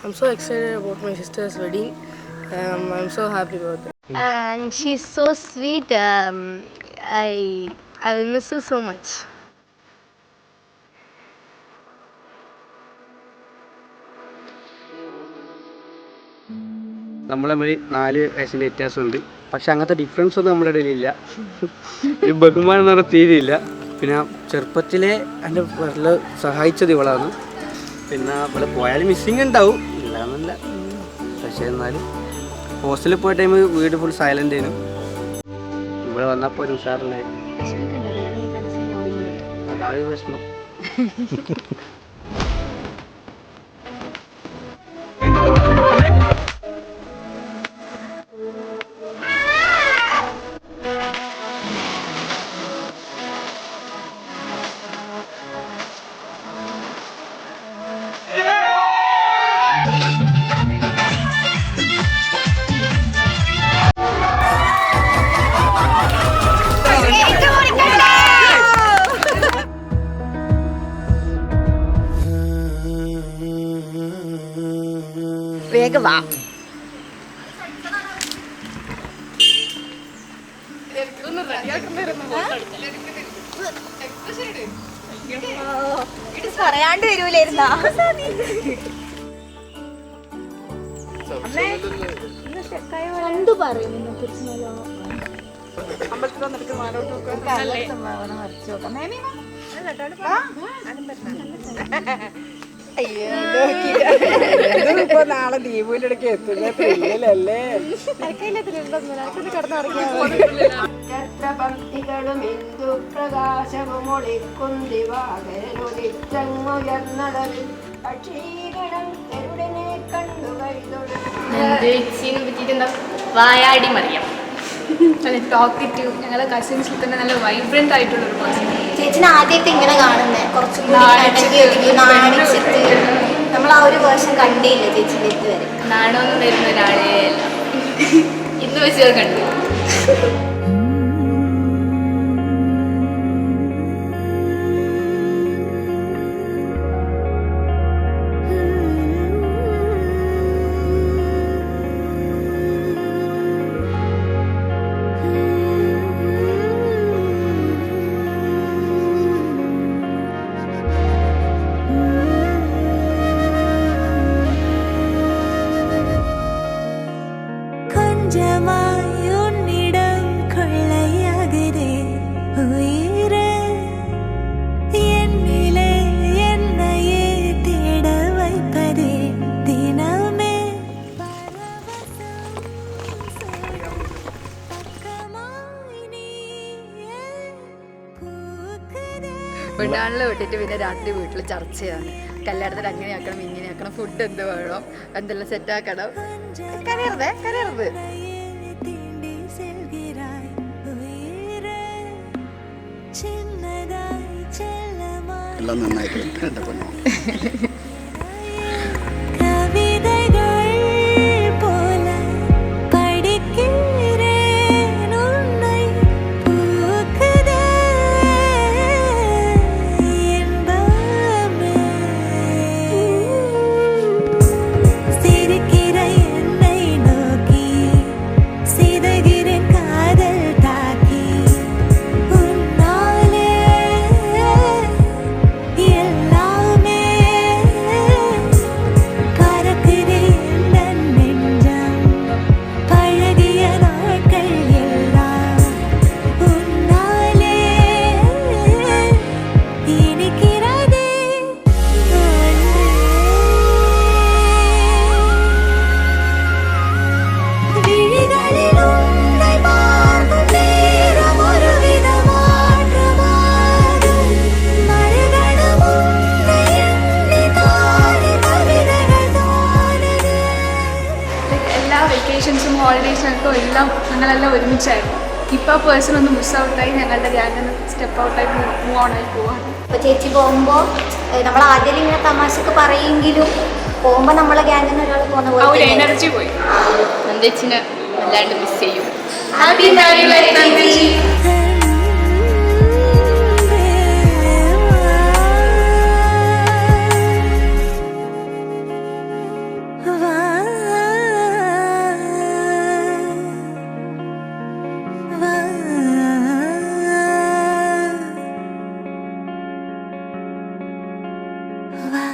I'm so excited about my sister's wedding. I'm so happy about it. And she's so sweet. I will miss her so much. നമ്മൾ തമ്മിൽ 4 വയസ്സിൻ്റെ വ്യത്യാസമുണ്ട്. പക്ഷെ അങ്ങനത്തെ difference ഒന്നും നമ്മുടെ ഇടയിലില്ല. ഒരു ബഹുമാനം എന്ന് പറഞ്ഞാൽ തീരെയില്ല. പിന്നെ ചെറുപ്പത്തിലെ എൻ്റെ വളരെ സഹായിച്ചത് ഇവളാണ്. പിന്നെ ഇവിടെ പോയാലും മിസ്സിങ് ഉണ്ടാവും, ഇല്ലാന്നല്ല. പക്ഷേ എന്നാലും ഹോസ്റ്റലിൽ പോയ ടൈം വീട് ഫുൾ സൈലൻ്റ് ആയിരുന്നു. ഇവിടെ വന്നപ്പോൾ ഒരു ഉഷാറുണ്ടായി. അതാണ് പ്രശ്നം. വേഗം വാ. പറയാണ്ട് വരൂലായിരുന്നാ? എന്ത് പറയും ഇതിനെ കുറിച്ച്? ഇപ്പൊ നാളെ ദീപുവിന്റെ ഇടയ്ക്ക് എത്തുന്നല്ലേ. ഭക്തികളും ഹിന്ദു പ്രകാശവും ഒളിക്കുന്തിവാകരുയർന്നടവിൽ പക്ഷീകണം തെരുടിനെ കണ്ടുകഴിതൊഴു വായാടി മറിയാം. നല്ല ടോക്കറ്റീവ്, ഞങ്ങളെ കസിൻസിൽ തന്നെ നല്ല വൈബ്രന്റ് ആയിട്ടുള്ള ഒരു പേഴ്സൺ. ചേച്ചിനെ ആദ്യമായിട്ട് ഇങ്ങനെ കാണുന്നേ കുറച്ചും കൂടി നാണിച്ചിട്ട് നമ്മൾ ആ ഒരു വേർഷൻ കണ്ടില്ല ചേച്ചിന്റെ ഇതുവരെ. നാണമൊന്നും വരുന്ന ഒരാളേ അല്ല, ഇന്ന് വെച്ച് കണ്ടു. പെണ്ണാളിൽ വിട്ടിട്ട് പിന്നെ രാത്രി വീട്ടിൽ ചർച്ചയാണ്. കല്യാണത്തിന് അങ്ങനെ ആക്കണം, ഇങ്ങനെ ആക്കണം, ഫുഡ് എന്ത് വേണം, എന്തെല്ലാം സെറ്റാക്കണം. കരയരുത്. എല്ലാം നന്നായിട്ട് എൻ്റെ പൊന്നോ. വെക്കേഷൻസും ഹോളിഡേയ്സിനൊക്കെ എല്ലാം ഞങ്ങളെല്ലാം ഒരുമിച്ചായിരുന്നു. ഇപ്പോൾ ആ പേഴ്സൺ ഒന്ന് മിസ് ഔട്ടായി, ഞങ്ങളുടെ ഗ്യാങ് സ്റ്റെപ്പ് ഔട്ടായി മൂവ് ഓൺ ആയി പോവാണ്. അപ്പോൾ ചേച്ചി പോകുമ്പോൾ നമ്മൾ ആദ്യം ഇങ്ങനെ തമാശക്ക് പറയെങ്കിലും പോകുമ്പോൾ നമ്മളെ ഗ്യാങ്ങിൽ നിന്ന് ഒരാൾ പോകുന്ന പോലെ എനർജി പോയി. നന്ദേച്ചിനെ വല്ലാണ്ട് മിസ് ചെയ്യും. ഹാപ്പി നന്ദേച്ചി. വാ